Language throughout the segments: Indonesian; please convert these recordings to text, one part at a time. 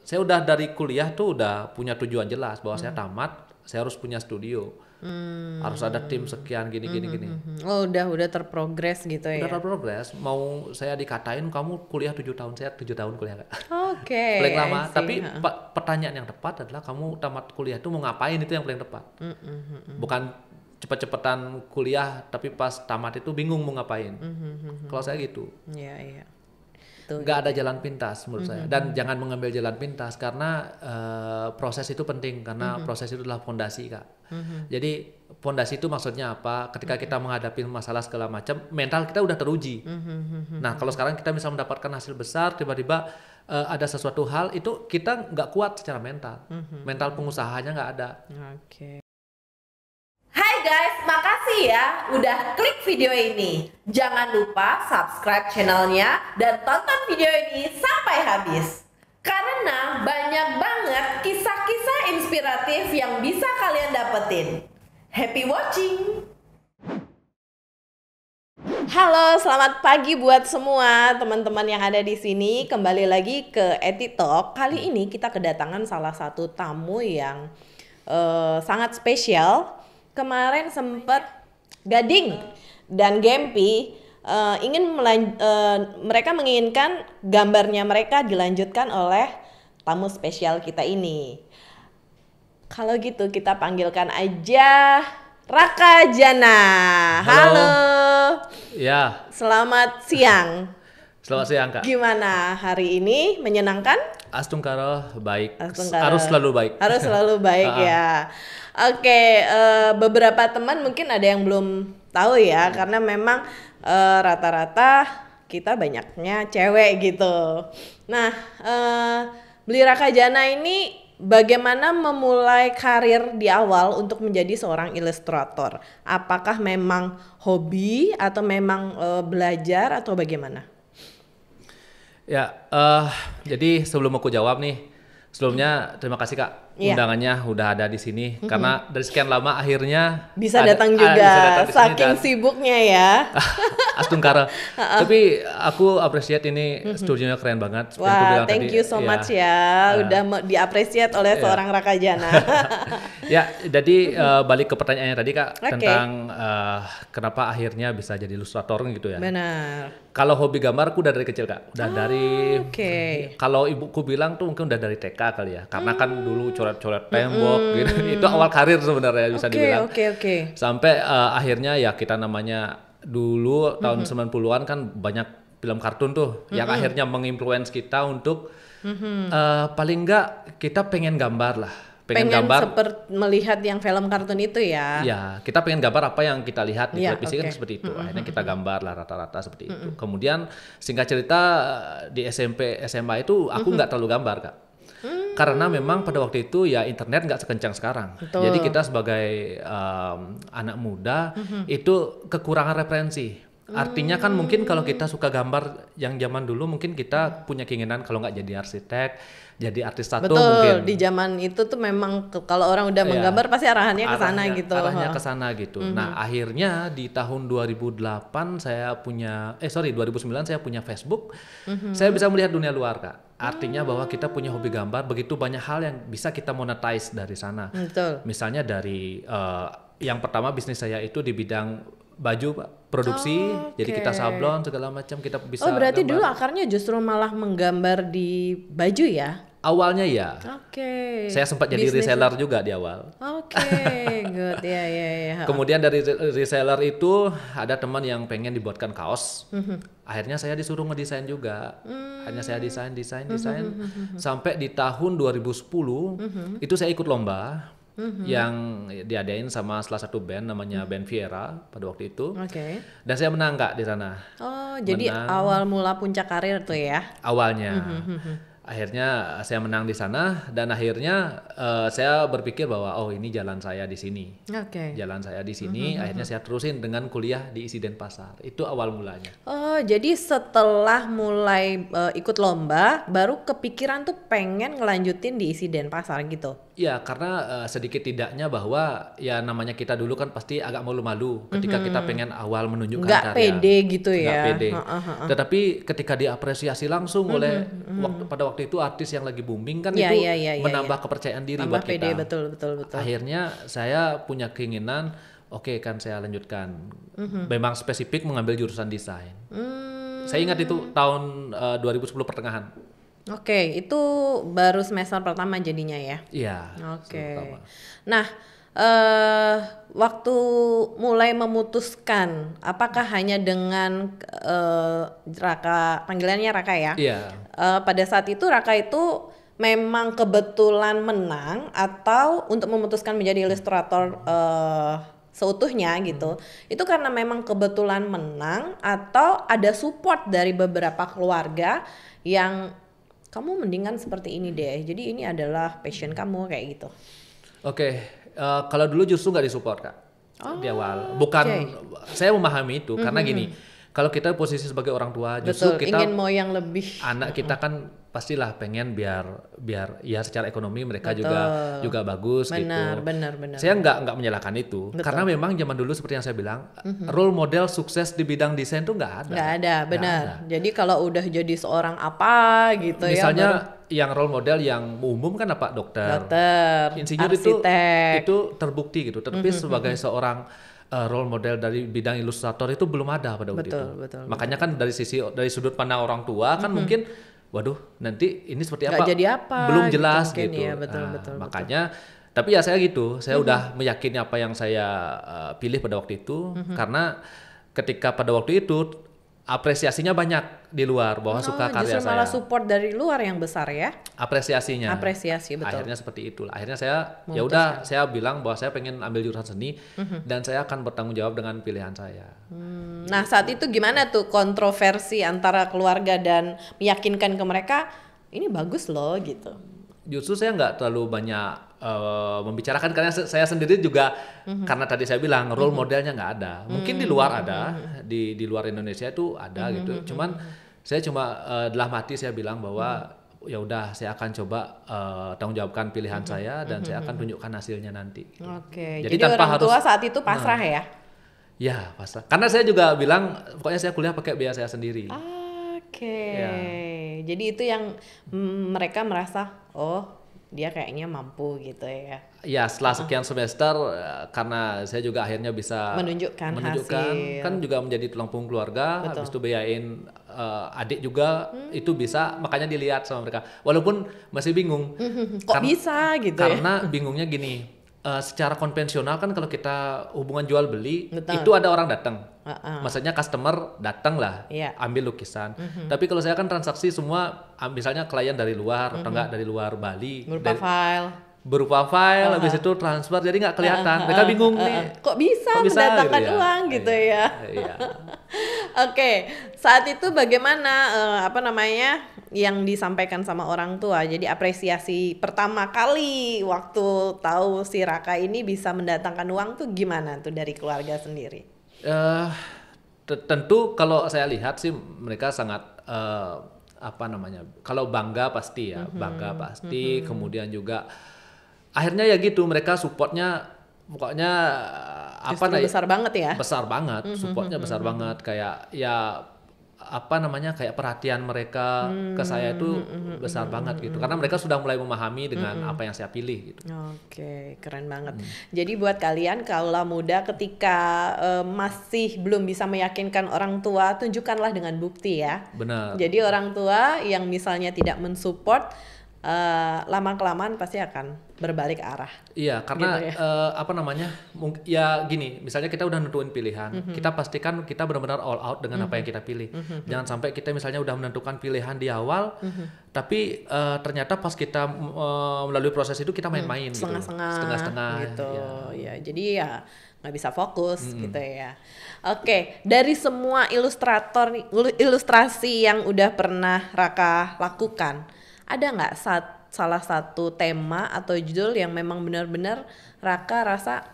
saya udah dari kuliah tuh udah punya tujuan jelas bahwa saya tamat, saya harus punya studio. Harus ada tim sekian gini. Oh, udah terprogres gitu Udah ya. terprogres, mau saya dikatain kamu kuliah 7 tahun, saya 7 tahun kuliah Kak. Oke. Paling lama, I see. tapi pertanyaan yang tepat adalah kamu tamat kuliah tuh mau ngapain, itu yang paling tepat. Bukan cepet-cepetan kuliah tapi pas tamat itu bingung mau ngapain. Kalau saya gitu. Iya. Tuh, Nggak ada jalan pintas menurut saya, dan jangan mengambil jalan pintas karena proses itu penting, karena proses itu adalah fondasi Kak. Jadi fondasi itu maksudnya apa? Ketika kita menghadapi masalah segala macam, mental kita udah teruji. Nah kalau sekarang kita bisa mendapatkan hasil besar, tiba-tiba ada sesuatu hal itu kita nggak kuat secara mental, mental pengusahanya nggak ada. Oke. Hai guys, makasih ya udah klik video ini. Jangan lupa subscribe channelnya dan tonton video ini sampai habis. Karena banyak banget kisah-kisah inspiratif yang bisa kalian dapetin. Happy watching! Halo, selamat pagi buat semua teman-teman yang ada di sini. Kembali lagi ke Etitalk. Kali ini kita kedatangan salah satu tamu yang sangat spesial. Kemarin sempat Gading dan Gempi mereka menginginkan gambarnya mereka dilanjutkan oleh tamu spesial kita ini. Kalau gitu kita panggilkan aja Raka Jana. Halo. Ya, Selamat siang. selamat siang Kak. Gimana hari ini? Menyenangkan? Astungkara baik, Astungkara. harus selalu baik. Harus selalu baik ya. Oke, beberapa teman mungkin ada yang belum tahu ya, karena memang rata-rata kita banyaknya cewek gitu. Nah, Beli Raka Jana ini bagaimana memulai karir di awal untuk menjadi seorang ilustrator? Apakah memang hobi atau memang belajar atau bagaimana? Ya, jadi sebelum aku jawab nih, sebelumnya terima kasih Kak undangannya udah ada di sini, karena dari sekian lama akhirnya Bisa datang juga, bisa datang di sini saking dan sibuknya ya. Astungkara. Tapi aku appreciate ini studionya keren banget. Seperti aku Wah, bilang thank tadi, you so much ya, udah diapresiat oleh seorang Raka Jana. Ya, jadi balik ke pertanyaannya tadi Kak, Oke. tentang kenapa akhirnya bisa jadi ilustrator gitu ya. Benar. Kalau hobi gambar aku udah dari kecil Kak, udah dari Oke. kalau ibuku bilang tuh mungkin udah dari TK kali ya, karena kan dulu coret-coret tembok gitu. Itu awal karir sebenarnya bisa dibilang. Oke. Sampai akhirnya ya kita namanya dulu tahun 90-an kan banyak film kartun tuh yang akhirnya menginfluence kita untuk paling enggak kita pengen gambar lah. Pengen gambar seperti melihat yang film kartun itu ya. ya, kita pengen gambar apa yang kita lihat di Iya, televisi kan oke. seperti itu. Akhirnya kita gambar lah rata-rata seperti itu. Kemudian singkat cerita di SMP SMA itu aku nggak terlalu gambar Kak. Karena memang pada waktu itu ya internet nggak sekencang sekarang. Betul. Jadi kita sebagai anak muda itu kekurangan referensi. Artinya kan mungkin kalau kita suka gambar yang zaman dulu mungkin kita punya keinginan kalau nggak jadi arsitek, jadi artis tato Betul, mungkin. di zaman itu tuh memang kalau orang udah menggambar pasti arahannya ke sana gitu. Arahnya ke sana gitu. Nah, akhirnya di tahun 2008 2009 saya punya Facebook. Saya bisa melihat dunia luar, Kak. Artinya bahwa kita punya hobi gambar, begitu banyak hal yang bisa kita monetize dari sana. Betul. Misalnya dari yang pertama bisnis saya itu di bidang baju, Pak, produksi. Jadi kita sablon segala macam kita bisa Berarti gambar. dulu akarnya justru malah menggambar di baju ya? Awalnya ya. Oke. Saya sempat jadi Bisnis- reseller juga di awal. Oke, good. Ya. Kemudian dari reseller itu ada teman yang pengen dibuatkan kaos. Akhirnya saya disuruh ngedesain juga. Akhirnya saya desain sampai di tahun 2010 itu saya ikut lomba yang diadain sama salah satu band namanya band Viera pada waktu itu. Oke. Dan saya menang Kak di sana Oh, jadi Menang. awal mula puncak karir tuh ya? awalnya. Akhirnya saya menang di sana dan akhirnya saya berpikir bahwa oh ini jalan saya di sini. Oke. Jalan saya di sini, akhirnya saya terusin dengan kuliah di ISI Denpasar. Itu awal mulanya. Oh, jadi setelah mulai ikut lomba, baru kepikiran tuh pengen ngelanjutin di ISI Denpasar gitu? Ya, karena sedikit tidaknya bahwa ya namanya kita dulu kan pasti agak malu-malu ketika kita pengen awal menunjukkan Nggak karya. pede gitu Nggak ya? pede. Tetapi ketika diapresiasi langsung oleh pada waktu waktu itu artis yang lagi booming kan Iya, itu iya, menambah kepercayaan diri tambah buat pede, kita. betul. Akhirnya saya punya keinginan, oke kan saya lanjutkan. Memang spesifik mengambil jurusan desain. Saya ingat itu tahun 2010 pertengahan. Oke, itu baru semester pertama jadinya ya? Iya. Oke. Nah, waktu mulai memutuskan, apakah hanya dengan Raka, panggilannya Raka ya? Iya. Pada saat itu Raka itu memang kebetulan menang atau untuk memutuskan menjadi ilustrator seutuhnya gitu. Itu karena memang kebetulan menang atau ada support dari beberapa keluarga yang kamu mendingan seperti ini deh. Jadi ini adalah passion kamu kayak gitu. Oke, kalau dulu justru nggak disupport Kak di awal. Bukan, saya memahami itu karena gini, kalau kita posisi sebagai orang tua, justru Betul, kita ingin mau yang lebih. anak kita kan pastilah pengen biar ya secara ekonomi mereka Betul. juga bagus gitu. Benar. Saya nggak menyalahkan itu, karena memang zaman dulu seperti yang saya bilang, role model sukses di bidang desain tuh nggak ada. Nggak ada, benar. Jadi kalau udah jadi seorang apa gitu Misalnya yang role model yang umum kan apa dokter, insinyur arsitek. itu terbukti gitu. Tapi sebagai seorang role model dari bidang ilustrator itu belum ada pada waktu itu. Betul. Makanya kan dari sudut pandang orang tua kan mungkin, waduh nanti ini seperti Nggak apa? jadi apa Belum gitu jelas mungkin, gitu. iya, betul. Makanya, tapi ya saya gitu, saya udah meyakini apa yang saya pilih pada waktu itu, karena ketika pada waktu itu apresiasinya banyak di luar bahwa suka karya justru saya. malah support dari luar yang besar ya. Apresiasi, betul. Akhirnya seperti itulah. Akhirnya saya ya udah saya bilang bahwa saya pengen ambil jurusan seni dan saya akan bertanggung jawab dengan pilihan saya. Nah, saat itu gimana tuh kontroversi antara keluarga dan meyakinkan ke mereka ini bagus loh gitu. Justru saya nggak terlalu banyak membicarakan karena saya sendiri juga karena tadi saya bilang role modelnya nggak ada. Mungkin di luar ada, di luar Indonesia itu ada gitu. Cuman saya cuma dalam hati saya bilang bahwa ya udah saya akan coba tanggung jawabkan pilihan saya dan saya akan tunjukkan hasilnya nanti. Oke. Jadi Jadi tanpa orang tua saat itu pasrah ya? Ya pasrah. Karena saya juga bilang pokoknya saya kuliah pakai biaya saya sendiri. Oke. Ya. Jadi itu yang mereka merasa oh dia kayaknya mampu gitu ya. Ya setelah sekian semester karena saya juga akhirnya bisa menunjukkan hasil. Kan juga menjadi tulang punggung keluarga. Betul. Habis itu biayain adik juga itu bisa, makanya dilihat sama mereka walaupun masih bingung kok bisa gitu karena bingungnya gini, secara konvensional kan kalau kita hubungan jual beli Betul. itu ada orang datang. Maksudnya customer datang lah, ambil lukisan. Tapi kalau saya kan transaksi semua, misalnya klien dari luar atau enggak dari luar Bali, berupa file, habis itu transfer, jadi nggak kelihatan. Mereka bingung nih. Kok bisa mendatangkan gitu ya? uang gitu ya? Iya. Oke, saat itu bagaimana yang disampaikan sama orang tua? Jadi apresiasi pertama kali waktu tahu si Raka ini bisa mendatangkan uang tuh gimana tuh dari keluarga sendiri? Tentu kalau saya lihat sih mereka sangat kalau bangga pasti ya, bangga pasti. Kemudian juga akhirnya ya gitu, mereka supportnya pokoknya besar banget ya? Besar banget, supportnya besar banget, kayak ya kayak perhatian mereka ke saya itu besar banget gitu, karena mereka sudah mulai memahami dengan apa yang saya pilih gitu. Oke, keren banget. Jadi buat kalian kalau muda ketika masih belum bisa meyakinkan orang tua, tunjukkanlah dengan bukti ya. Benar. Jadi orang tua yang misalnya tidak mensupport, lama-kelamaan pasti akan berbalik arah. Iya, karena gitu ya. Ya gini, misalnya kita udah nentuin pilihan, kita pastikan kita benar-benar all out dengan apa yang kita pilih. Jangan sampai kita misalnya udah menentukan pilihan di awal, tapi ternyata pas kita melalui proses itu kita main-main gitu. Setengah-setengah gitu. Ya, jadi ya nggak bisa fokus gitu ya. Oke, dari semua ilustrasi yang udah pernah Raka lakukan, ada nggak salah satu tema atau judul yang memang benar-benar Raka rasa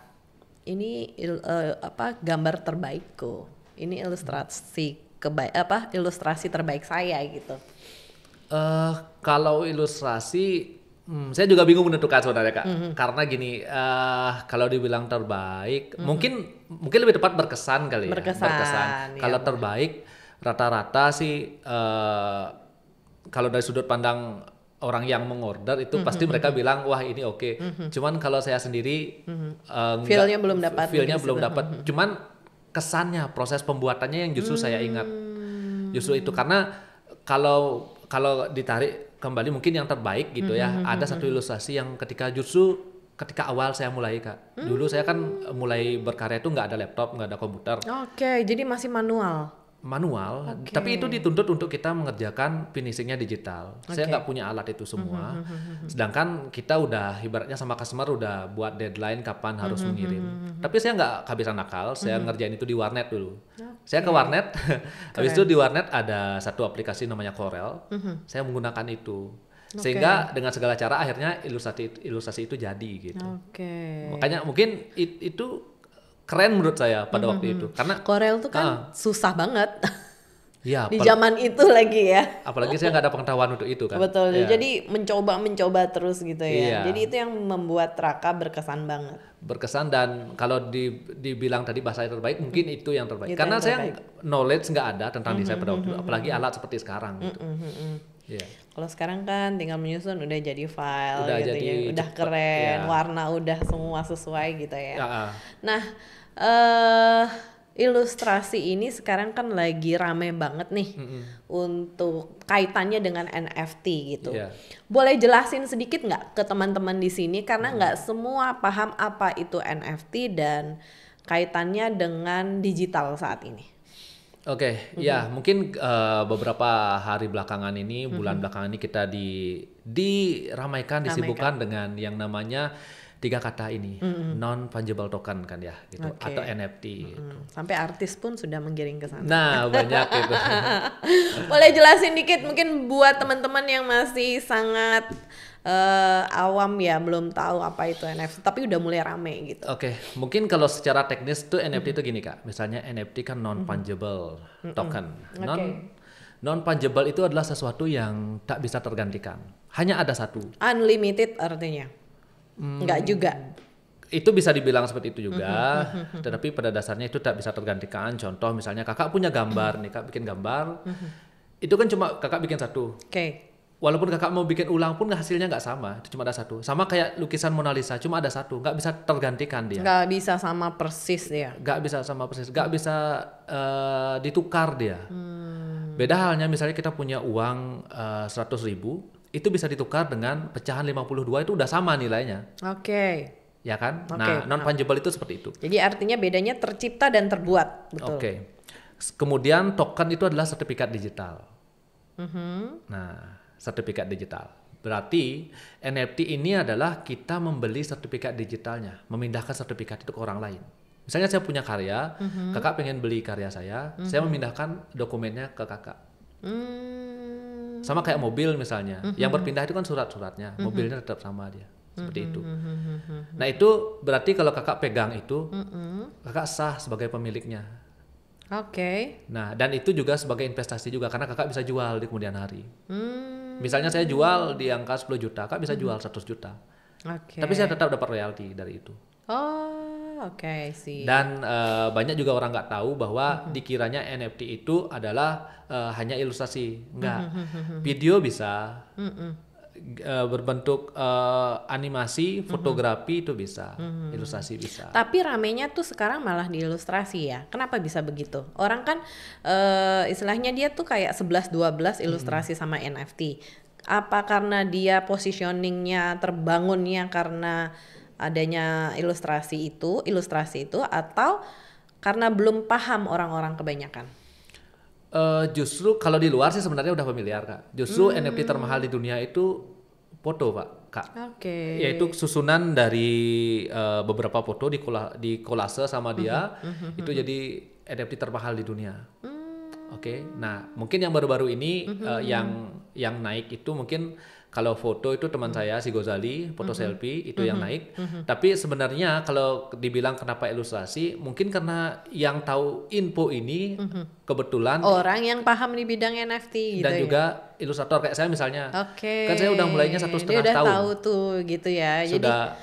ini gambar terbaikku, ini ilustrasi terbaik saya gitu? Kalau ilustrasi, saya juga bingung menentukan sebenarnya Kak, karena gini, kalau dibilang terbaik, mungkin lebih tepat berkesan kali ya. Berkesan. Kalau terbaik rata-rata sih. Kalau dari sudut pandang orang yang mengorder itu pasti mereka bilang wah ini oke. Cuman kalau saya sendiri Feel-nya belum dapat. Feel-nya belum dapat. Cuman kesannya, proses pembuatannya yang justru saya ingat. Justru itu karena kalau ditarik kembali mungkin yang terbaik gitu ya. Ada satu ilustrasi yang ketika awal saya mulai Kak. Dulu saya kan mulai berkarya itu nggak ada laptop, nggak ada komputer. Oke, jadi masih manual. Tapi itu dituntut untuk kita mengerjakan finishingnya digital. Saya nggak punya alat itu semua. Sedangkan kita udah ibaratnya sama customer udah buat deadline kapan harus mengirim. Tapi saya nggak kehabisan akal, saya ngerjain itu di warnet dulu. Saya ke warnet, habis itu di warnet ada satu aplikasi namanya Corel. Saya menggunakan itu. Sehingga dengan segala cara akhirnya ilustrasi itu jadi gitu. Makanya mungkin itu keren menurut saya pada waktu itu karena Corel tuh kan susah banget ya, di zaman itu lagi ya, apalagi saya nggak ada pengetahuan untuk itu kan. Betul ya. Jadi mencoba terus gitu ya. Jadi itu yang membuat Raka berkesan banget, dan kalau dibilang tadi bahasa yang terbaik mungkin itu yang terbaik karena saya knowledge nggak ada tentang desain pada waktu itu, apalagi alat seperti sekarang gitu. Kalau sekarang kan tinggal menyusun udah jadi file udah gitu jadi ya, udah cepet, keren, warna udah semua sesuai gitu ya. Nah, ilustrasi ini sekarang kan lagi rame banget nih untuk kaitannya dengan NFT gitu. Boleh jelasin sedikit nggak ke teman-teman di sini karena nggak semua paham apa itu NFT dan kaitannya dengan digital saat ini. Ya mungkin beberapa hari belakangan ini, bulan belakangan ini kita diramaikan, disibukkan dengan yang namanya 3 kata ini, non fungible token kan ya, gitu, atau NFT. Gitu. Sampai artis pun sudah menggiring ke sana. Nah banyak itu. Boleh jelasin dikit mungkin buat teman-teman yang masih sangat awam ya, belum tahu apa itu NFT, tapi udah mulai rame gitu. Mungkin kalau secara teknis tuh NFT itu gini Kak, misalnya NFT kan non fungible token. Non fungible itu adalah sesuatu yang tak bisa tergantikan, hanya ada satu. Unlimited artinya? Enggak juga. Itu bisa dibilang seperti itu juga, tetapi pada dasarnya itu tak bisa tergantikan. Contoh misalnya kakak punya gambar nih, Kak bikin gambar, itu kan cuma kakak bikin satu. Walaupun kakak mau bikin ulang pun hasilnya nggak sama, itu cuma ada satu. Sama kayak lukisan Mona Lisa, cuma ada satu, nggak bisa tergantikan dia. Nggak bisa sama persis dia. Nggak bisa sama persis, nggak bisa ditukar dia. Beda halnya misalnya kita punya uang 100.000, itu bisa ditukar dengan pecahan 52 itu udah sama nilainya. Ya kan? Nah, non fungible itu seperti itu. Jadi artinya bedanya tercipta dan terbuat, betul. Kemudian token itu adalah sertifikat digital. Nah, sertifikat digital. Berarti NFT ini adalah kita membeli sertifikat digitalnya, memindahkan sertifikat itu ke orang lain. Misalnya saya punya karya, kakak pengen beli karya saya memindahkan dokumennya ke kakak. Sama kayak mobil misalnya, yang berpindah itu kan surat-suratnya, mobilnya tetap sama dia, seperti itu. Nah itu berarti kalau kakak pegang itu, kakak sah sebagai pemiliknya. Nah dan itu juga sebagai investasi juga, karena kakak bisa jual di kemudian hari. Misalnya saya jual di angka 10 juta, kakak bisa jual 100 juta. Tapi saya tetap dapat royalti dari itu. Dan banyak juga orang nggak tahu bahwa dikiranya NFT itu adalah hanya ilustrasi. Enggak. Video bisa, berbentuk animasi, fotografi itu bisa, ilustrasi bisa. Tapi ramenya tuh sekarang malah di ilustrasi ya. Kenapa bisa begitu? Orang kan istilahnya dia tuh kayak 11-12 ilustrasi sama NFT. Apa karena dia positioningnya terbangunnya karena adanya ilustrasi itu atau karena belum paham orang-orang kebanyakan? Justru kalau di luar sih sebenarnya udah familiar Kak. Justru NFT termahal di dunia itu foto Kak. Yaitu susunan dari beberapa foto di kolase sama dia, itu jadi NFT termahal di dunia. Nah mungkin yang baru-baru ini yang naik itu mungkin kalau foto itu teman saya si Gozali, foto selfie itu yang naik. Tapi sebenarnya kalau dibilang kenapa ilustrasi, mungkin karena yang tahu info ini kebetulan orang yang paham di bidang NFT gitu. Dan juga ilustrator kayak saya misalnya. Kan saya udah mulainya 1,5 tahun. Dia udah tahu tuh gitu ya. Sudah,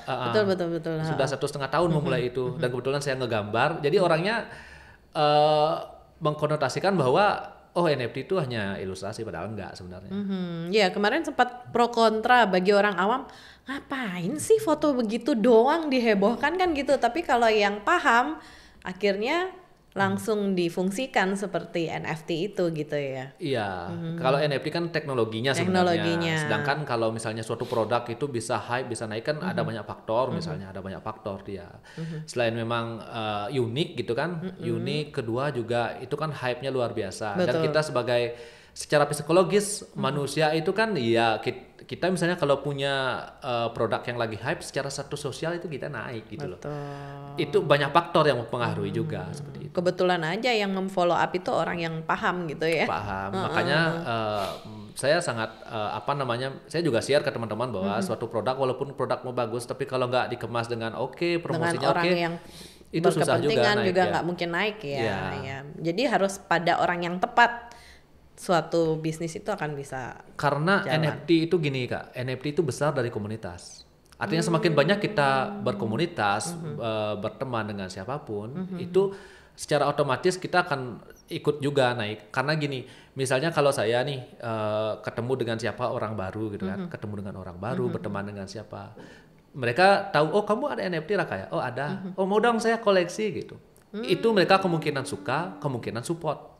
betul. Sudah 1,5 tahun memulai itu. Dan kebetulan saya ngegambar. Jadi orangnya mengkonotasikan bahwa NFT itu hanya ilustrasi, padahal enggak sebenarnya. Ya kemarin sempat pro kontra bagi orang awam, ngapain sih foto begitu doang dihebohkan kan gitu. Tapi kalau yang paham akhirnya langsung difungsikan seperti NFT itu gitu ya. Iya, kalau NFT kan teknologinya sebenarnya. Teknologinya. Sedangkan kalau misalnya suatu produk itu bisa hype, bisa naik kan ada banyak faktor, misalnya ada banyak faktor dia. Selain memang unik gitu kan, unik, kedua juga itu kan hype-nya luar biasa. Dan Betul. kita sebagai secara psikologis manusia itu kan ya kita misalnya kalau punya produk yang lagi hype secara status sosial itu kita naik gitu loh. Itu banyak faktor yang mempengaruhi juga seperti itu. Kebetulan aja yang memfollow up itu orang yang paham gitu ya. Paham. Makanya saya sangat saya juga share ke teman-teman bahwa suatu produk walaupun produkmu bagus tapi kalau nggak dikemas dengan promosinya dengan orang yang itu susah juga naik, juga ya. nggak mungkin naik ya. Ya. Jadi harus pada orang yang tepat suatu bisnis itu akan bisa Karena jalan. NFT itu gini Kak, NFT itu besar dari komunitas. Artinya semakin banyak kita berkomunitas, berteman dengan siapapun, itu secara otomatis kita akan ikut juga naik. Karena gini, misalnya kalau saya nih ketemu dengan siapa orang baru gitu kan, ketemu dengan orang baru, berteman dengan siapa, mereka tahu, oh kamu ada NFT Raka ya? Oh ada. Oh mau dong saya koleksi gitu. Itu mereka kemungkinan suka, kemungkinan support.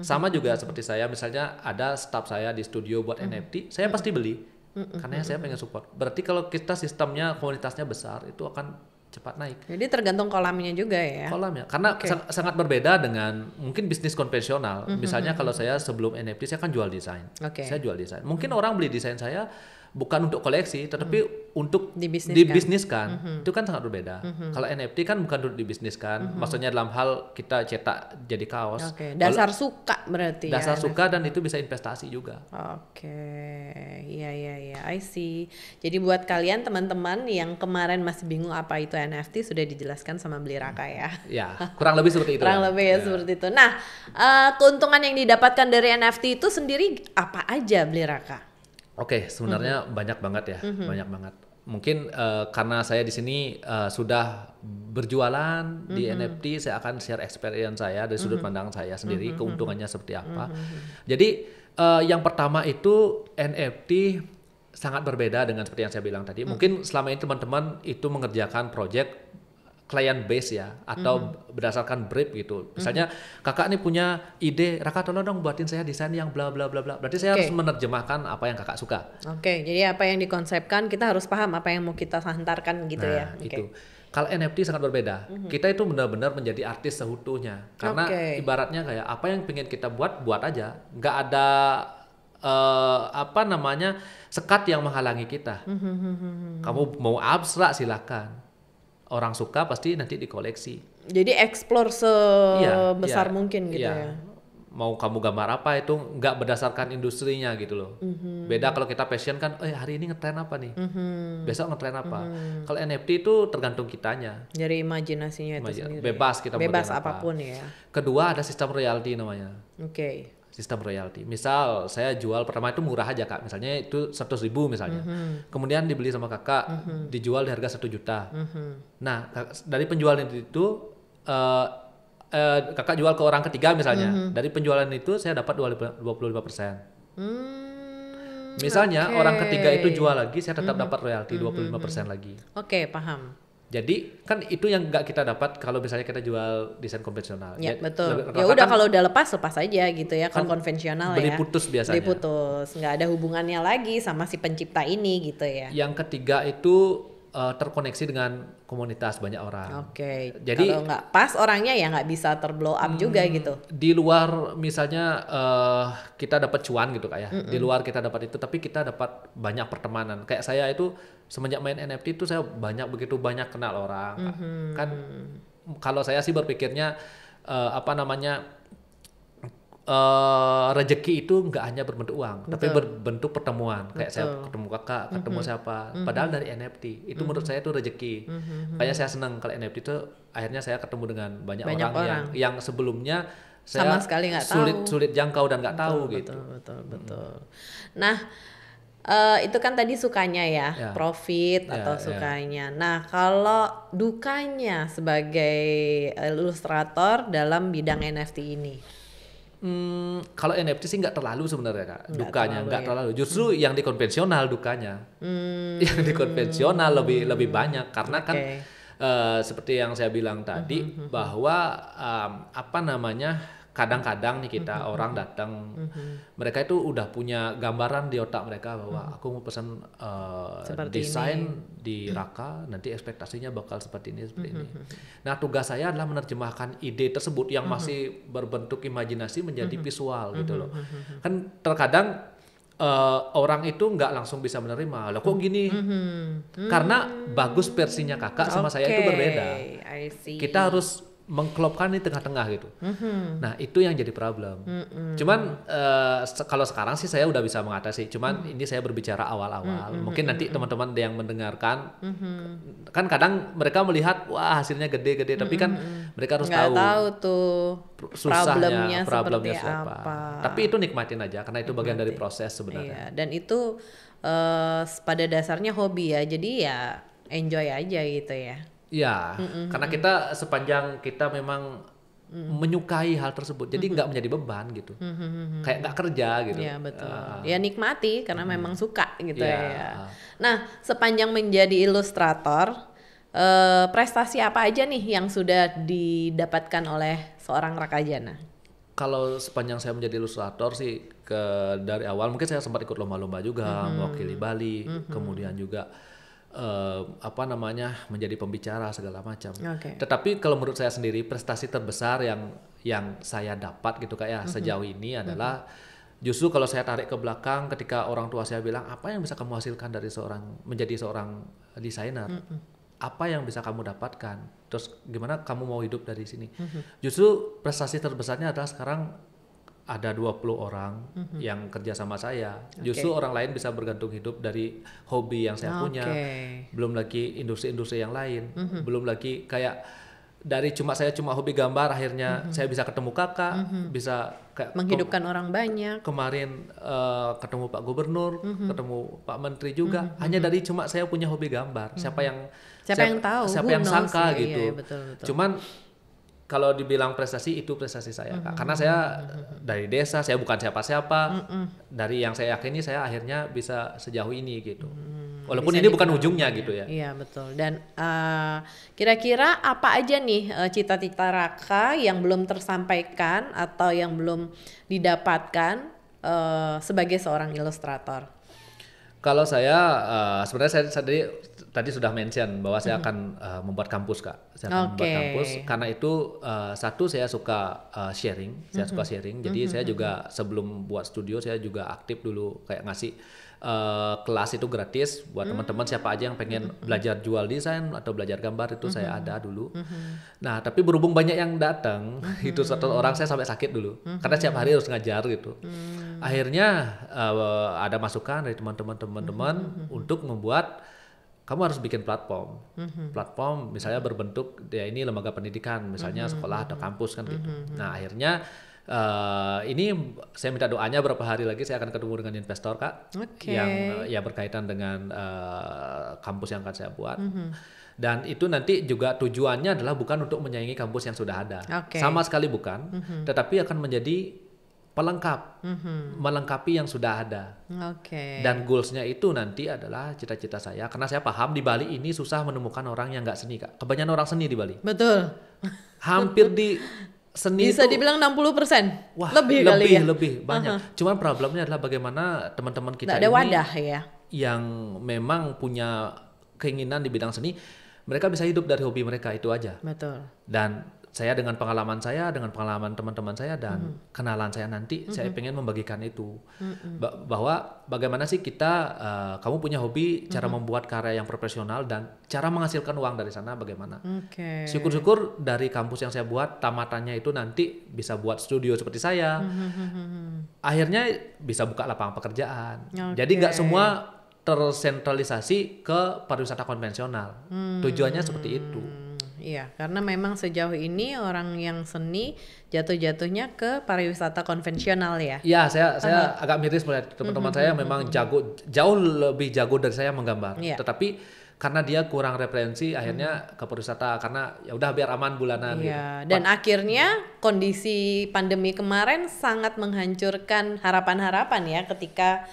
Sama juga seperti saya, misalnya ada staff saya di studio buat NFT, saya pasti beli karena saya pengen support. Berarti kalau kita sistemnya komunitasnya besar itu akan cepat naik. Jadi tergantung kolamnya juga ya. Kolamnya, karena sangat berbeda dengan mungkin bisnis konvensional. Misalnya kalau saya sebelum NFT saya kan jual desain, saya jual desain. Mungkin orang beli desain saya bukan untuk koleksi, tetapi untuk dibisniskan. Itu kan sangat berbeda. Kalau NFT kan bukan untuk dibisniskan, maksudnya dalam hal kita cetak jadi kaos. Dasar suka berarti. Dasar suka dan itu bisa investasi juga. Iya, I see. Jadi buat kalian teman-teman yang kemarin masih bingung apa itu NFT sudah dijelaskan sama Beli Raka ya. Ya, kurang lebih seperti itu. Kurang lebih ya seperti itu. Nah, keuntungan yang didapatkan dari NFT itu sendiri apa aja Beli Raka? Oke, sebenarnya banyak banget ya, banyak banget. Mungkin karena saya di sini sudah berjualan di NFT, saya akan share experience saya dari sudut pandang saya sendiri, keuntungannya seperti apa. Jadi yang pertama itu NFT sangat berbeda dengan seperti yang saya bilang tadi. Mungkin selama ini teman-teman itu mengerjakan project client base ya, atau berdasarkan brief gitu. Misalnya kakak nih punya ide, Raka tolong dong buatin saya desain yang bla bla bla bla. Berarti saya harus menerjemahkan apa yang kakak suka. Jadi apa yang dikonsepkan kita harus paham apa yang mau kita hantarkan gitu ya. Itu. Kalau NFT sangat berbeda. Kita itu benar-benar menjadi artis seutuhnya. Karena ibaratnya kayak apa yang pengen kita buat aja. Nggak ada sekat yang menghalangi kita. Kamu mau abstrak silakan. Orang suka pasti nanti dikoleksi. Jadi explore sebesar mungkin gitu ya. Mau kamu gambar apa itu nggak berdasarkan industrinya gitu loh. Beda kalau kita passion kan, hari ini ngetren apa nih, besok ngetren apa. Kalau NFT itu tergantung kitanya. Dari imajinasinya itu sendiri. Bebas kita bebas mau apapun ya. Kedua ada sistem royalti namanya. Sistem royalti. Misal saya jual pertama itu murah aja Kak, misalnya itu 100.000 misalnya. Kemudian dibeli sama kakak, dijual di harga 1 juta. Nah dari penjualan itu kakak jual ke orang ketiga misalnya. Dari penjualan itu saya dapat 25%. Misalnya orang ketiga itu jual lagi, saya tetap dapat royalti 25% lagi. Paham. Jadi kan itu yang nggak kita dapat kalau misalnya kita jual desain konvensional. Ya betul. Ya udah kalau udah lepas aja gitu ya. Kalau konvensional beli putus biasanya. Beli putus, nggak ada hubungannya lagi sama si pencipta ini gitu ya. Yang ketiga itu terkoneksi dengan komunitas banyak orang. Jadi kalau nggak pas orangnya ya nggak bisa terblow up juga gitu. Di luar misalnya kita dapat cuan gitu Kak ya. Di luar kita dapat itu, tapi kita dapat banyak pertemanan. Kayak saya itu semenjak main NFT itu saya begitu banyak kenal orang. Kan kalau saya sih berpikirnya rezeki itu nggak hanya berbentuk uang, tapi berbentuk pertemuan. Kayak saya ketemu kakak, ketemu siapa, padahal dari NFT. Itu menurut saya itu rezeki. Kayak saya senang kalau NFT itu akhirnya saya ketemu dengan banyak orang. Yang sebelumnya saya sama sekali nggak tahu, sulit jangkau dan nggak tahu gitu. Betul. Nah itu kan tadi sukanya ya, profit atau sukanya. Nah kalau dukanya sebagai ilustrator dalam bidang NFT ini? Kalau NFT sih nggak terlalu sebenarnya Kak, dukanya nggak terlalu. Justru yang di konvensional dukanya, yang di konvensional lebih banyak karena kan seperti yang saya bilang tadi bahwa apa namanya kadang-kadang nih kita orang datang, mereka itu udah punya gambaran di otak mereka bahwa aku mau pesan desain di Raka, nanti ekspektasinya bakal seperti ini, seperti ini. Nah tugas saya adalah menerjemahkan ide tersebut yang masih berbentuk imajinasi menjadi visual gitu loh. Kan terkadang orang itu nggak langsung bisa menerima, loh kok gini? Karena bagus versinya kakak sama saya itu berbeda. Kita harus mengklopkan di tengah-tengah gitu. Nah itu yang jadi problem. Cuman kalau sekarang sih saya udah bisa mengatasi. Cuman ini saya berbicara awal-awal. Mungkin nanti teman-teman yang mendengarkan, kan kadang mereka melihat wah hasilnya gede-gede, tapi kan mereka harus tahu tuh susahnya, problemnya seperti apa. Tapi itu nikmatin aja karena itu bagian dari proses sebenarnya. Iya, dan itu pada dasarnya hobi ya. Jadi ya enjoy aja gitu ya. Ya, karena kita sepanjang kita memang menyukai hal tersebut, jadi nggak menjadi beban gitu, kayak nggak kerja gitu. Ya betul. Ya nikmati karena memang suka gitu ya. Nah, sepanjang menjadi ilustrator, prestasi apa aja nih yang sudah didapatkan oleh seorang Raka Jana? Kalau sepanjang saya menjadi ilustrator sih dari awal mungkin saya sempat ikut lomba-lomba juga, mewakili Bali, kemudian juga menjadi pembicara segala macam. Tetapi kalau menurut saya sendiri prestasi terbesar yang saya dapat gitu kayak sejauh ini adalah justru kalau saya tarik ke belakang ketika orang tua saya bilang apa yang bisa kamu hasilkan dari menjadi seorang desainer, apa yang bisa kamu dapatkan, terus gimana kamu mau hidup dari sini. Justru prestasi terbesarnya adalah sekarang ada 20 orang yang kerja sama saya. Justru orang lain bisa bergantung hidup dari hobi yang saya punya. Belum lagi industri-industri yang lain. Belum lagi kayak dari saya cuma hobi gambar, akhirnya saya bisa ketemu kakak, bisa kayak menghidupkan orang banyak. Kemarin ketemu Pak Gubernur, ketemu Pak Menteri juga, hanya dari cuma saya punya hobi gambar. Siapa yang tahu? Siapa yang sangka gitu. Iya, betul. Cuman kalau dibilang prestasi itu prestasi saya Kak. Karena saya dari desa, saya bukan siapa-siapa. Dari yang saya yakini saya akhirnya bisa sejauh ini gitu. Walaupun ini bukan ujungnya gitu ya. Iya betul. Dan kira-kira apa aja nih cita-cita Raka yang belum tersampaikan atau yang belum didapatkan sebagai seorang ilustrator? Kalau saya sebenarnya saya tadi sudah mention bahwa saya akan membuat kampus Kak. Saya akan membuat kampus karena itu satu saya suka sharing, Jadi saya juga sebelum buat studio saya juga aktif dulu kayak ngasih kelas itu gratis buat teman-teman siapa aja yang pengen belajar jual desain atau belajar gambar itu saya ada dulu. Nah tapi berhubung banyak yang datang itu satu orang saya sampai sakit dulu karena setiap hari harus ngajar gitu. Akhirnya ada masukan dari teman-teman untuk membuat kamu harus bikin platform. Platform misalnya berbentuk ya ini lembaga pendidikan misalnya sekolah atau kampus kan gitu. Nah akhirnya ini saya minta doanya berapa hari lagi saya akan ketemu dengan investor Kak yang ya berkaitan dengan kampus yang akan saya buat. Dan itu nanti juga tujuannya adalah bukan untuk menyaingi kampus yang sudah ada, sama sekali bukan, tetapi akan menjadi pelengkap, melengkapi yang sudah ada. Dan goalsnya itu nanti adalah cita-cita saya, karena saya paham di Bali ini susah menemukan orang yang nggak seni Kak. Kebanyakan orang seni di Bali. Betul. Hampir di seni bisa itu, dibilang 60%. Wah, lebih banyak. Cuman problemnya adalah bagaimana teman-teman kita ada wadah ya yang memang punya keinginan di bidang seni, mereka bisa hidup dari hobi mereka itu aja. Betul. Dan saya dengan pengalaman saya, dengan pengalaman teman-teman saya dan kenalan saya nanti, saya pengen membagikan itu. Bahwa bagaimana sih kita, kamu punya hobi, cara membuat karya yang profesional dan cara menghasilkan uang dari sana bagaimana. Syukur-syukur dari kampus yang saya buat, tamatannya itu nanti bisa buat studio seperti saya. Akhirnya bisa buka lapangan pekerjaan. Jadi nggak semua tersentralisasi ke pariwisata konvensional. Tujuannya seperti itu. Iya, karena memang sejauh ini orang yang seni jatuh-jatuhnya ke pariwisata konvensional ya. Iya, saya agak miris melihat teman-teman saya memang jauh lebih jago dari saya menggambar. Tetapi karena dia kurang referensi akhirnya ke pariwisata karena ya udah biar aman bulanan gitu. Dan akhirnya kondisi pandemi kemarin sangat menghancurkan harapan-harapan ya ketika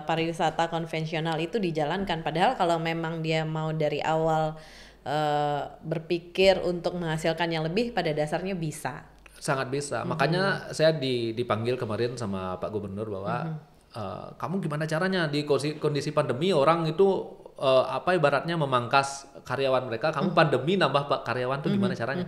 pariwisata konvensional itu dijalankan. Padahal kalau memang dia mau dari awal berpikir untuk menghasilkan yang lebih, pada dasarnya bisa. Sangat bisa. Makanya saya dipanggil kemarin sama Pak Gubernur bahwa kamu gimana caranya di kondisi pandemi orang itu ibaratnya memangkas karyawan mereka, kamu pandemi nambah karyawan tuh gimana caranya?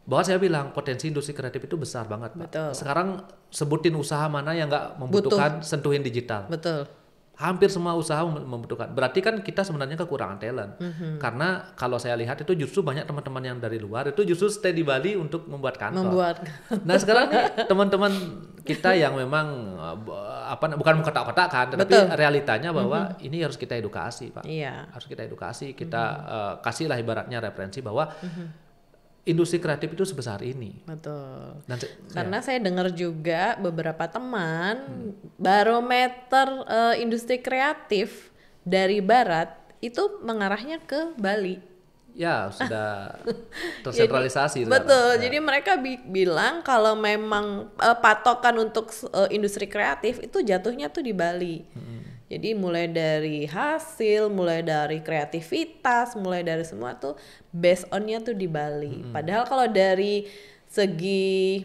Bahwa saya bilang potensi industri kreatif itu besar banget, Pak. Betul. Sekarang sebutin usaha mana yang nggak membutuhkan sentuhin digital. Betul. Hampir semua usaha membutuhkan. Berarti kan kita sebenarnya kekurangan talent. Karena kalau saya lihat itu justru banyak teman-teman yang dari luar itu justru stay di Bali untuk membuat kantor. Nah sekarang nih teman-teman kita yang memang bukan mengkotak-kotakkan, tetapi realitanya bahwa ini harus kita edukasi, Pak. Iya. Harus kita edukasi, kita kasihlah ibaratnya referensi bahwa industri kreatif itu sebesar ini. Betul. Dan karena saya dengar juga beberapa teman barometer industri kreatif dari Barat itu mengarahnya ke Bali. Ya sudah tersentralisasi. Betul. Jadi mereka bilang kalau memang patokan untuk industri kreatif itu jatuhnya tuh di Bali. Jadi mulai dari hasil, mulai dari kreativitas, mulai dari semua tuh based on-nya tuh di Bali. Padahal kalau dari segi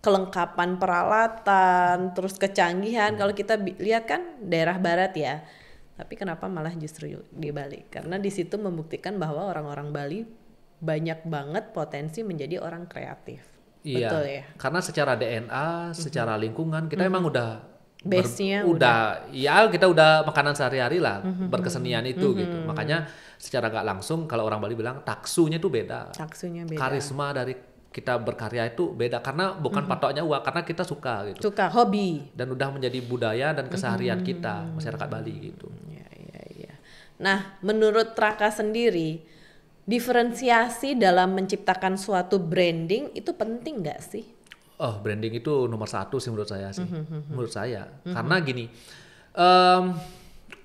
kelengkapan peralatan, terus kecanggihan, kalau kita lihat kan daerah barat ya. Tapi kenapa malah justru di Bali? Karena di situ membuktikan bahwa orang-orang Bali banyak banget potensi menjadi orang kreatif. Iya. Betul ya? Karena secara DNA, secara lingkungan kita emang udah base-nya kita udah makanan sehari-hari lah berkesenian itu gitu. Makanya secara gak langsung kalau orang Bali bilang taksunya itu beda. Taksunya beda. Karisma dari kita berkarya itu beda karena bukan patoknya uang, karena kita suka gitu. Suka, hobi. Dan udah menjadi budaya dan keseharian kita masyarakat Bali gitu. Iya. Nah, menurut Raka sendiri, diferensiasi dalam menciptakan suatu branding itu penting nggak sih? Oh, branding itu nomor satu sih menurut saya sih. Menurut saya. Karena gini,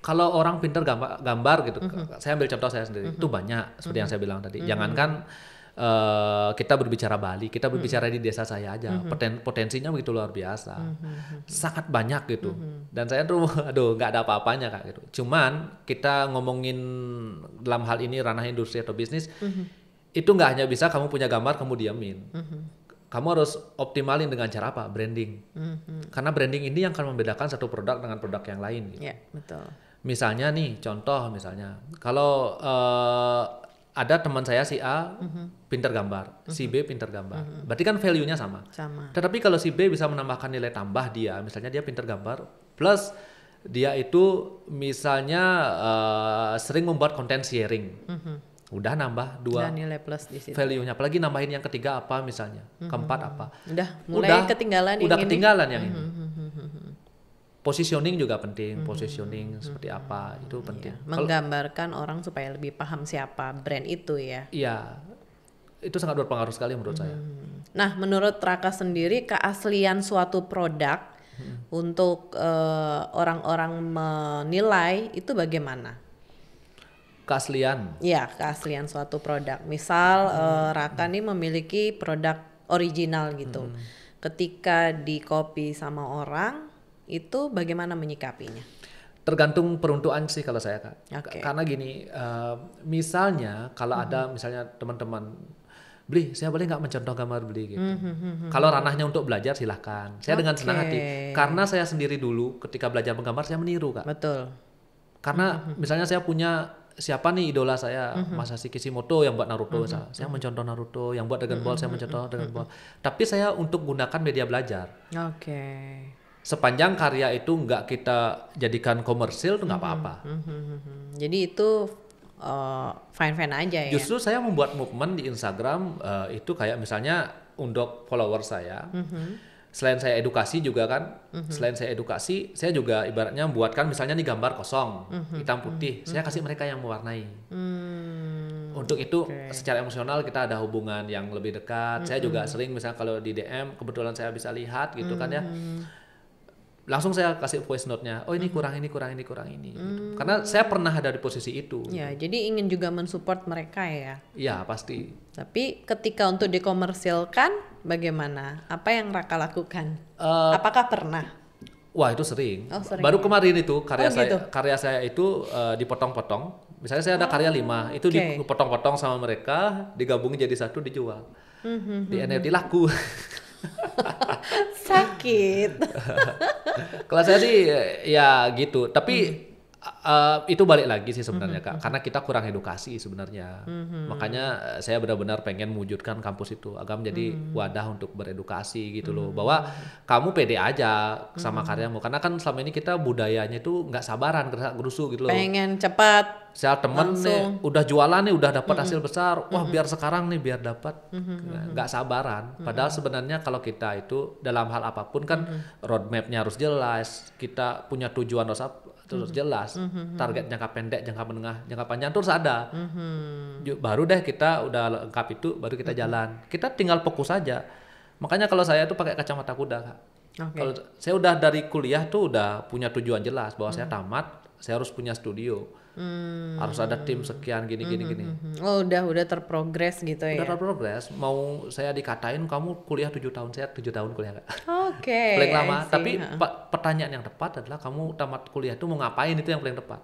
kalau orang pintar gambar gitu, saya ambil contoh saya sendiri, itu banyak seperti yang saya bilang tadi. Jangankan kita berbicara Bali, kita berbicara di desa saya aja, potensinya begitu luar biasa, sangat banyak gitu. Dan saya tuh, nggak ada apa-apanya Kak gitu. Cuman kita ngomongin dalam hal ini ranah industri atau bisnis, itu nggak hanya bisa kamu punya gambar kamu diamin. Kamu harus optimalin dengan cara apa? Branding. Karena branding ini yang akan membedakan satu produk dengan produk yang lain. Gitu. Ya, betul. Misalnya nih, contoh misalnya, kalau ada teman saya si A pintar gambar, si B pintar gambar, berarti kan value-nya sama. Tetapi kalau si B bisa menambahkan nilai tambah dia, misalnya dia pintar gambar, plus dia itu misalnya sering membuat konten sharing. Udah nambah dua nilai plus di situ. Value-nya, apalagi nambahin yang ketiga apa misalnya, keempat apa. Udah ketinggalan yang ini. Positioning juga penting, positioning seperti apa itu penting. Ya, menggambarkan orang supaya lebih paham siapa brand itu ya. Iya, itu sangat berpengaruh sekali menurut saya. Nah, menurut Raka sendiri keaslian suatu produk untuk orang-orang menilai itu bagaimana? Keaslian? Ya, keaslian suatu produk. Misal Raka nih memiliki produk original gitu. Ketika di copy sama orang, itu bagaimana menyikapinya? Tergantung peruntukan sih kalau saya Kak. Karena gini, misalnya kalau ada misalnya teman-teman beli, saya boleh nggak mencontoh gambar beli gitu. Kalau ranahnya untuk belajar silahkan. Saya dengan senang hati. Karena saya sendiri dulu ketika belajar menggambar saya meniru Kak. Betul. Karena misalnya saya punya siapa nih idola saya, Masashi Kishimoto yang buat Naruto, saya mencontoh Naruto, yang buat Dragon Ball saya mencontoh Dragon Ball. Tapi saya untuk gunakan media belajar. Sepanjang karya itu nggak kita jadikan komersil tuh nggak apa-apa. Jadi itu fine-fine aja ya. Justru saya membuat movement di Instagram itu kayak misalnya untuk follower saya. Selain saya edukasi juga kan, selain saya edukasi, saya juga ibaratnya membuatkan misalnya nih gambar kosong, hitam putih, saya kasih mereka yang mewarnai. Untuk itu secara emosional kita ada hubungan yang lebih dekat. Saya juga sering misalnya kalau di DM kebetulan saya bisa lihat gitu kan ya. langsung saya kasih voice note-nya. Oh ini kurang ini gitu. Karena saya pernah ada di posisi itu. Ya, jadi ingin juga mensupport mereka ya. Iya pasti. Tapi ketika untuk dikomersilkan bagaimana? Apa yang Raka lakukan? Apakah pernah? Wah itu sering. Oh, sering. Baru kemarin itu karya gitu? karya saya itu dipotong-potong. Misalnya saya ada karya 5, itu dipotong-potong sama mereka, digabungin jadi satu dijual. Di NFT laku. Sakit. Kalau saya sih ya gitu, tapi itu balik lagi sih sebenarnya Kak, karena kita kurang edukasi sebenarnya. Makanya saya benar-benar pengen mewujudkan kampus itu agar menjadi wadah untuk beredukasi gitu loh, bahwa kamu pede aja sama karyamu, karena kan selama ini kita budayanya itu nggak sabaran, gerusu gitu loh. Pengen cepat. Saya temen nih udah jualan nih, udah dapat hasil besar, wah biar sekarang nih biar dapat, nggak sabaran. Padahal sebenarnya kalau kita itu dalam hal apapun kan roadmapnya harus jelas, kita punya tujuan terus jelas, target jangka pendek, jangka menengah, jangka panjang terus ada. Baru deh kita udah lengkap itu, baru kita jalan. Kita tinggal fokus saja. Makanya kalau saya tuh pakai kacamata kuda Kak. Kalau saya udah dari kuliah tuh udah punya tujuan jelas bahwa saya tamat, saya harus punya studio. Harus ada tim sekian gini. Oh udah terprogres gitu ya. Udah terprogres. Mau saya dikatain kamu kuliah 7 tahun, saya 7 tahun kuliah Kak. Oke. Paling lama. Tapi pertanyaan yang tepat adalah kamu tamat kuliah itu mau ngapain, itu yang paling tepat.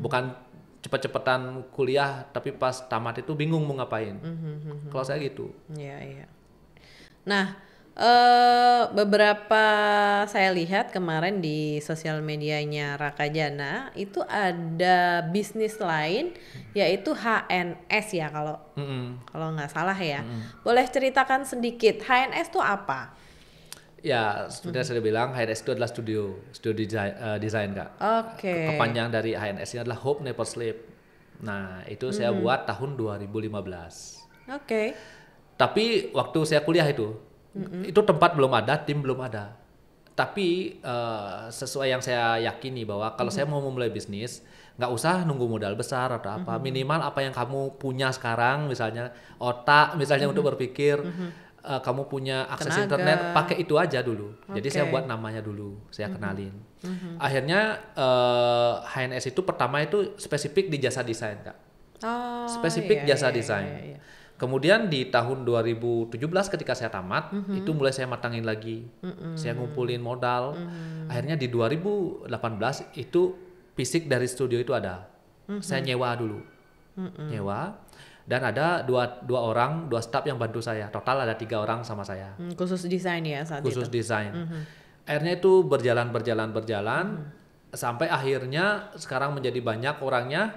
Bukan cepet-cepetan kuliah tapi pas tamat itu bingung mau ngapain. Kalau saya gitu. Iya. Nah. Beberapa saya lihat kemarin di sosial medianya Raka Jana itu ada bisnis lain yaitu HNS ya kalau nggak salah ya. Boleh ceritakan sedikit HNS itu apa? Ya seperti yang saya bilang, HNS itu adalah studio desain Kak. Oke. Kepanjangan dari HNS ini adalah Hope Never Sleep. Nah itu saya buat tahun 2015. Oke. Tapi waktu saya kuliah itu tempat belum ada, tim belum ada. Tapi sesuai yang saya yakini bahwa kalau saya mau memulai bisnis, nggak usah nunggu modal besar atau apa. Minimal apa yang kamu punya sekarang, misalnya otak, misalnya untuk berpikir, kamu punya akses internet, pakai itu aja dulu. Jadi saya buat namanya dulu, saya kenalin. Akhirnya HNS itu pertama itu spesifik di jasa desain Kak. Spesifik jasa desain. Kemudian di tahun 2017 ketika saya tamat, itu mulai saya matangin lagi. Saya ngumpulin modal. Akhirnya di 2018 itu fisik dari studio itu ada. Saya nyewa dulu. Nyewa. Dan ada dua staff yang bantu saya. Total ada 3 orang sama saya. Khusus desain ya saat itu? Khusus desain. Akhirnya itu berjalan. Sampai akhirnya sekarang menjadi banyak orangnya.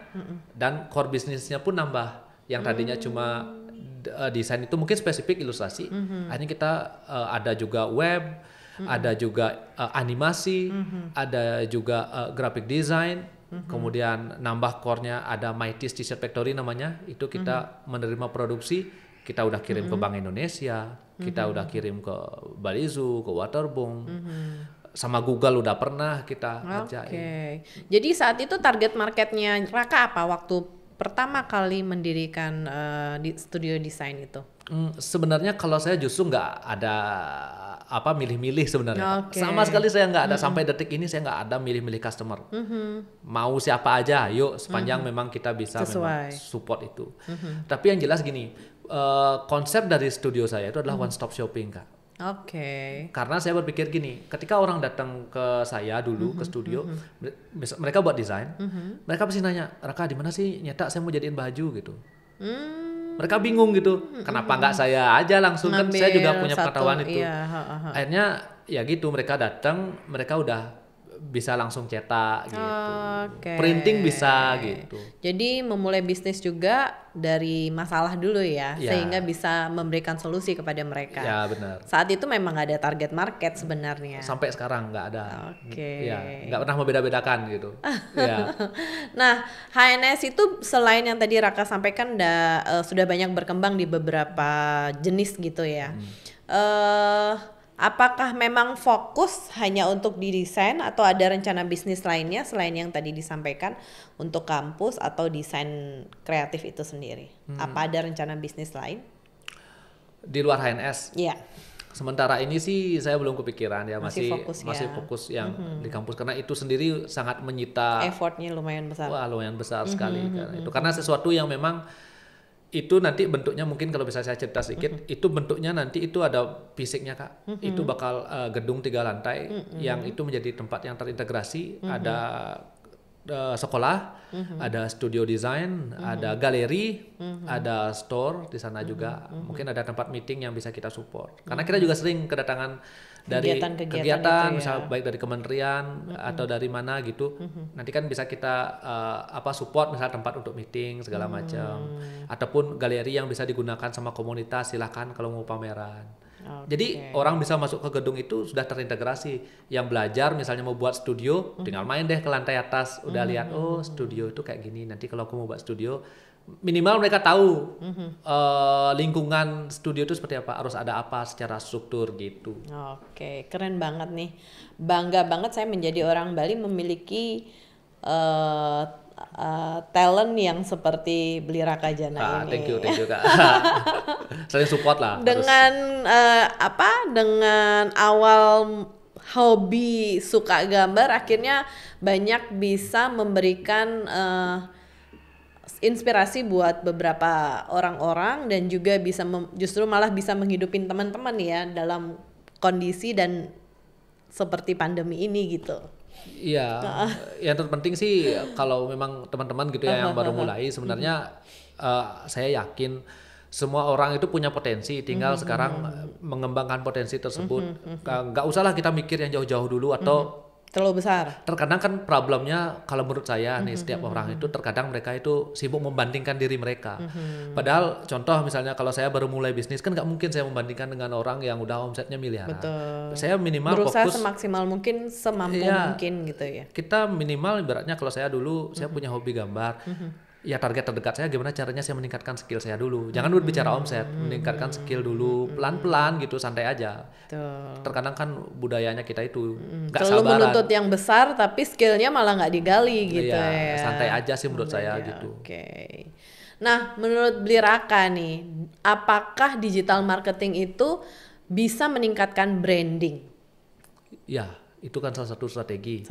Dan core bisnisnya pun nambah. Yang tadinya cuma desain itu mungkin spesifik ilustrasi. Akhirnya kita ada juga web, ada juga animasi, ada juga graphic design. Kemudian nambah core-nya ada Mighty's T-shirt Factory namanya. Itu kita menerima produksi, kita udah kirim ke Bank Indonesia, kita udah kirim ke Bali Zoo, ke Waterboom. Sama Google udah pernah kita ngerjain. Jadi saat itu target marketnya Raka apa waktu pertama kali mendirikan di studio desain itu? Sebenarnya kalau saya justru nggak ada milih-milih sebenarnya. Sama sekali saya nggak ada sampai detik ini, saya nggak ada milih-milih customer. Mau siapa aja, yuk sepanjang memang kita bisa memang support itu. Tapi yang jelas gini, konsep dari studio saya itu adalah one stop shopping Kak. Karena saya berpikir gini, ketika orang datang ke saya dulu ke studio, mereka buat desain, mereka pasti nanya, Raka di mana sih nyetak, saya mau jadiin baju gitu. Mereka bingung gitu, kenapa nggak saya aja langsung, kan saya juga punya pengetahuan itu. Akhirnya ya gitu, mereka datang, mereka udah bisa langsung cetak gitu. Printing bisa gitu. Jadi memulai bisnis juga dari masalah dulu ya, sehingga bisa memberikan solusi kepada mereka. Ya benar. Saat itu memang gak ada target market sebenarnya. Sampai sekarang nggak ada. Ya, nggak pernah membeda-bedakan gitu. Ya. Nah, HNS itu selain yang tadi Raka sampaikan sudah banyak berkembang di beberapa jenis gitu ya. Apakah memang fokus hanya untuk di desain atau ada rencana bisnis lainnya selain yang tadi disampaikan untuk kampus atau desain kreatif itu sendiri? Apa ada rencana bisnis lain? Di luar HNS? Iya. Sementara ini sih saya belum kepikiran ya, masih fokus yang di kampus karena itu sendiri sangat menyita effortnya lumayan besar. Wah, lumayan besar sekali karena sesuatu yang memang itu nanti bentuknya mungkin kalau bisa saya cerita sedikit, itu bentuknya nanti itu ada fisiknya Kak. Itu bakal gedung 3 lantai yang itu menjadi tempat yang terintegrasi, ada sekolah, ada studio desain, ada galeri, ada store di sana juga. Mungkin ada tempat meeting yang bisa kita support. Karena kita juga sering kedatangan dari kegiatan misal baik dari kementerian atau dari mana gitu. Nanti kan bisa kita support misal tempat untuk meeting segala macam. Ataupun galeri yang bisa digunakan sama komunitas, silakan kalau mau pameran. Jadi orang bisa masuk ke gedung itu sudah terintegrasi. Yang belajar misalnya mau buat studio, tinggal main deh ke lantai atas, udah lihat oh studio itu kayak gini. Nanti kalau aku mau buat studio, minimal mereka tahu lingkungan studio itu seperti apa, harus ada apa secara struktur gitu. Oke, keren banget nih. Bangga banget saya menjadi orang Bali memiliki talent yang seperti Beli Raka Jana ini. Thank you Kak. Saling support lah. Dengan dengan awal hobi suka gambar, akhirnya banyak bisa memberikan inspirasi buat beberapa orang-orang dan juga bisa justru malah bisa menghidupin teman-teman ya dalam kondisi dan seperti pandemi ini gitu. Iya, yang terpenting sih kalau memang teman-teman gitu ya yang baru mulai sebenarnya saya yakin semua orang itu punya potensi, tinggal sekarang mengembangkan potensi tersebut. Nggak usahlah kita mikir yang jauh-jauh dulu atau terlalu besar. Terkadang kan problemnya kalau menurut saya nih setiap orang itu terkadang mereka itu sibuk membandingkan diri mereka. Padahal contoh misalnya kalau saya baru mulai bisnis kan nggak mungkin saya membandingkan dengan orang yang udah omsetnya miliaran. Betul. Saya minimal berusaha fokus semaksimal mungkin, semampu mungkin gitu ya. Kita minimal ibaratnya kalau saya dulu saya punya hobi gambar. Ya target terdekat saya gimana caranya saya meningkatkan skill saya dulu. Jangan berbicara omset, meningkatkan skill dulu, pelan-pelan gitu, santai aja. Betul. Terkadang kan budayanya kita itu nggak selalu sabaran. menuntut yang besar tapi skillnya malah nggak digali gitu ya. Santai aja sih menurut saya gitu. Oke. Nah, menurut Beli Raka nih, apakah digital marketing itu bisa meningkatkan branding? Ya, itu kan salah satu strategi.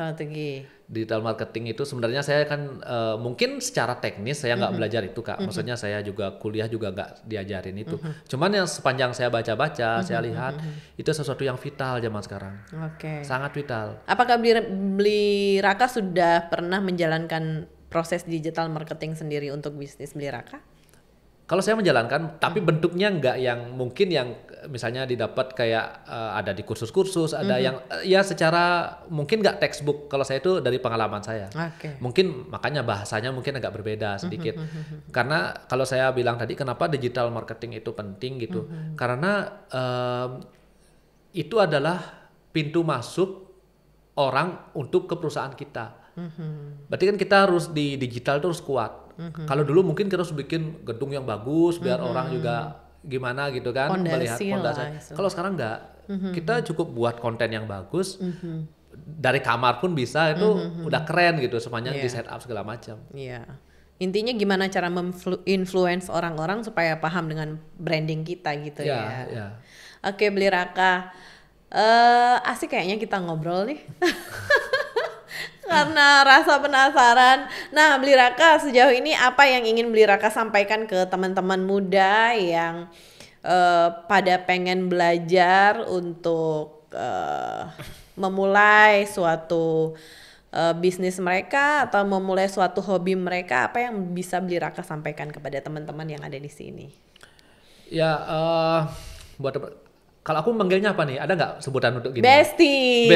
Digital marketing itu sebenarnya saya kan mungkin secara teknis saya nggak belajar itu Kak. Maksudnya saya juga kuliah juga nggak diajarin itu. Cuman yang sepanjang saya baca-baca, saya lihat itu sesuatu yang vital zaman sekarang. Sangat vital. Apakah Beli Raka sudah pernah menjalankan proses digital marketing sendiri untuk bisnis Beli Raka? Kalau saya menjalankan, tapi bentuknya nggak yang mungkin yang misalnya didapat kayak ada di kursus-kursus, ada yang ya secara mungkin nggak textbook. Kalau saya itu dari pengalaman saya. Mungkin makanya bahasanya mungkin agak berbeda sedikit. Karena kalau saya bilang tadi kenapa digital marketing itu penting gitu. Karena itu adalah pintu masuk orang untuk ke perusahaan kita. Berarti kan kita harus di digital terus kuat. Kalau dulu mungkin kita harus bikin gedung yang bagus biar orang juga gimana gitu kan melihat fondasi. Kalau sekarang enggak, kita cukup buat konten yang bagus. Dari kamar pun bisa itu udah keren gitu sepanjang di setup segala macam. Intinya gimana cara influence orang-orang supaya paham dengan branding kita gitu ya. Oke, Beli Raka. Asik kayaknya kita ngobrol nih. Karena rasa penasaran. Nah, Beli Raka sejauh ini apa yang ingin Beli Raka sampaikan ke teman-teman muda yang pada pengen belajar untuk memulai suatu bisnis mereka atau memulai suatu hobi mereka, apa yang bisa Beli Raka sampaikan kepada teman-teman yang ada di sini? Ya, buat kalau aku manggilnya apa nih? Ada nggak sebutan untuk gini? Bestie.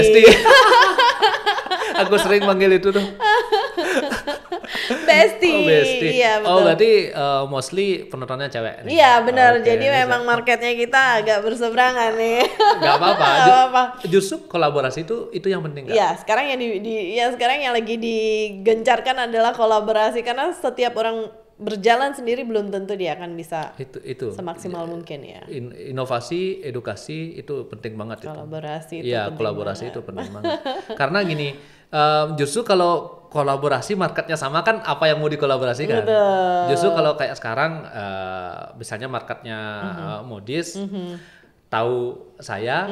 Aku sering manggil itu tuh. Bestie. Iya, betul. Berarti mostly penontonnya cewek nih. Iya, benar. Jadi memang marketnya kita agak berseberangan nih. Gak apa-apa. Justru kolaborasi itu yang penting kan? Iya, sekarang sekarang yang lagi digencarkan adalah kolaborasi, karena setiap orang berjalan sendiri belum tentu dia akan bisa itu semaksimal mungkin ya. Inovasi, edukasi itu penting banget. Kolaborasi itu penting kolaborasi banget. Itu penting banget. Karena gini, justru kalau kolaborasi marketnya sama kan apa yang mau dikolaborasikan. Justru kalau kayak sekarang misalnya marketnya modis, tahu saya,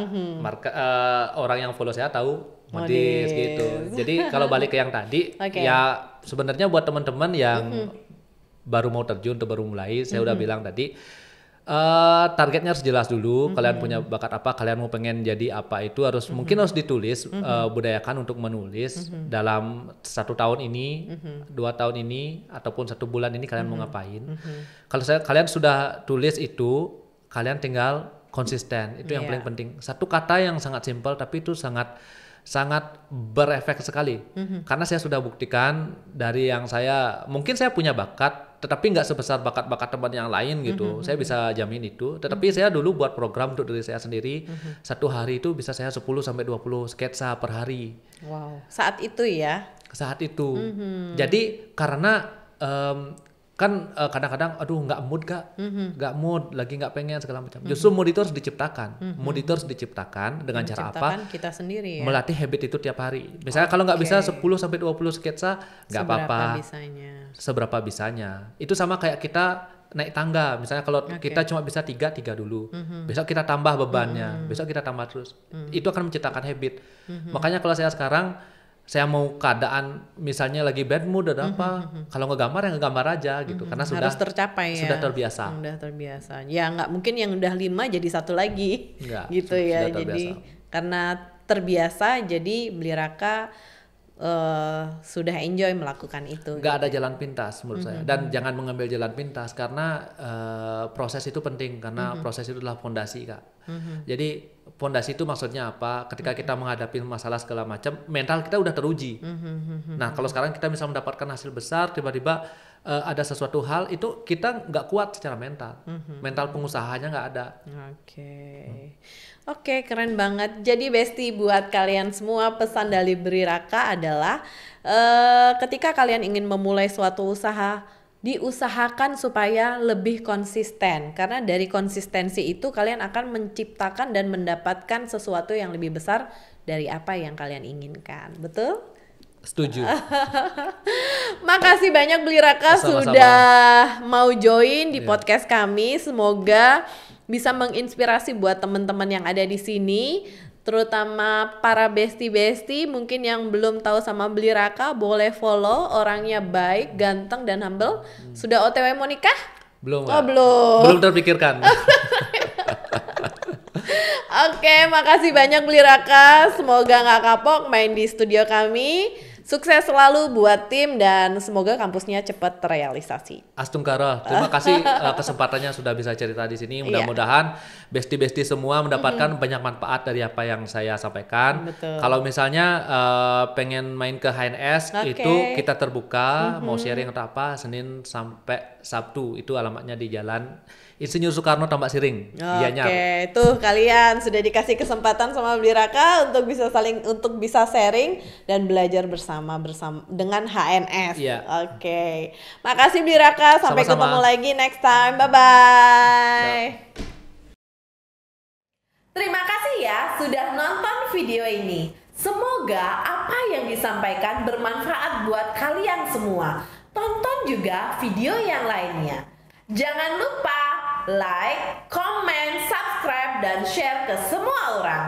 orang yang follow saya tahu modis gitu. Jadi kalau balik ke yang tadi, ya sebenarnya buat teman-teman yang baru mau terjun atau baru mulai, saya udah bilang tadi, targetnya harus jelas dulu. Kalian punya bakat apa, kalian mau pengen jadi apa, itu harus mungkin harus ditulis, budayakan untuk menulis dalam 1 tahun ini, 2 tahun ini, ataupun 1 bulan ini kalian mau ngapain. Kalau kalian sudah tulis itu, kalian tinggal konsisten. Itu yang paling penting. Satu kata yang sangat simpel tapi itu sangat berefek sekali. Karena saya sudah buktikan dari yang mungkin saya punya bakat, tetapi nggak sebesar bakat-bakat teman yang lain gitu. Saya bisa jamin itu. Tetapi saya dulu buat program untuk diri saya sendiri. 1 hari itu bisa saya 10-20 sketsa per hari. Wow. Saat itu ya? Saat itu. Jadi karena kan kadang-kadang nggak mood Kak, nggak mood, lagi nggak pengen segala macam. Justru mood itu harus diciptakan. Mood itu harus diciptakan dengan cara apa? Kita sendiri ya. Melatih habit itu tiap hari. Misalnya kalau nggak bisa 10-20 sketsa, nggak apa-apa. Seberapa bisanya. Itu sama kayak kita naik tangga. Misalnya kalau kita cuma bisa 3 dulu. Besok kita tambah bebannya. Besok kita tambah terus. Itu akan menciptakan habit. Makanya kalau saya sekarang, saya mau keadaan misalnya lagi bad mood ada apa, kalau ngegambar ya ngegambar aja gitu, karena harus tercapai sudah terbiasa. Sudah terbiasa. Ya nggak mungkin yang udah 5 jadi 1 lagi. Enggak, gitu ya. Jadi karena terbiasa, jadi Beli Raka sudah enjoy melakukan itu. Nggak ada jalan pintas menurut saya, dan jangan mengambil jalan pintas karena proses itu penting, karena proses itu adalah fondasi Kak. Jadi fondasi itu maksudnya apa? Ketika kita menghadapi masalah segala macam, mental kita udah teruji. Nah kalau sekarang kita bisa mendapatkan hasil besar, tiba-tiba ada sesuatu hal itu kita nggak kuat secara mental, mental pengusahanya nggak ada. Oke, keren banget. Jadi Besti, buat kalian semua, pesan dari Beli Raka adalah ketika kalian ingin memulai suatu usaha, diusahakan supaya lebih konsisten, karena dari konsistensi itu kalian akan menciptakan dan mendapatkan sesuatu yang lebih besar dari apa yang kalian inginkan. Betul? Setuju. Makasih banyak Beli Raka sudah mau join di podcast kami. Semoga bisa menginspirasi buat teman-teman yang ada di sini, terutama para besti-besti mungkin yang belum tahu sama Beli Raka, boleh follow. Orangnya baik, ganteng, dan humble. Sudah OTW mau nikah? Belum. Belum terpikirkan. Oke, makasih banyak Beli Raka. Semoga nggak kapok main di studio kami. Sukses selalu buat tim dan semoga kampusnya cepat terrealisasi. Astungkara, terima kasih kesempatannya sudah bisa cerita di sini. Mudah-mudahan besti-besti semua mendapatkan banyak manfaat dari apa yang saya sampaikan. Betul. Kalau misalnya pengen main ke HNS, itu kita terbuka, mau sharing atau apa, Senin sampai Sabtu. Itu alamatnya di Jalan Insinyur Soekarno Tambak Siring. Oke, tuh kalian sudah dikasih kesempatan sama Beli Raka untuk bisa sharing dan belajar bersama dengan HNS. Oke. Makasih Beli Raka, sampai ketemu lagi next time. Bye bye. Terima kasih ya sudah nonton video ini. Semoga apa yang disampaikan bermanfaat buat kalian semua. Tonton juga video yang lainnya. Jangan lupa like, comment, subscribe, dan share ke semua orang.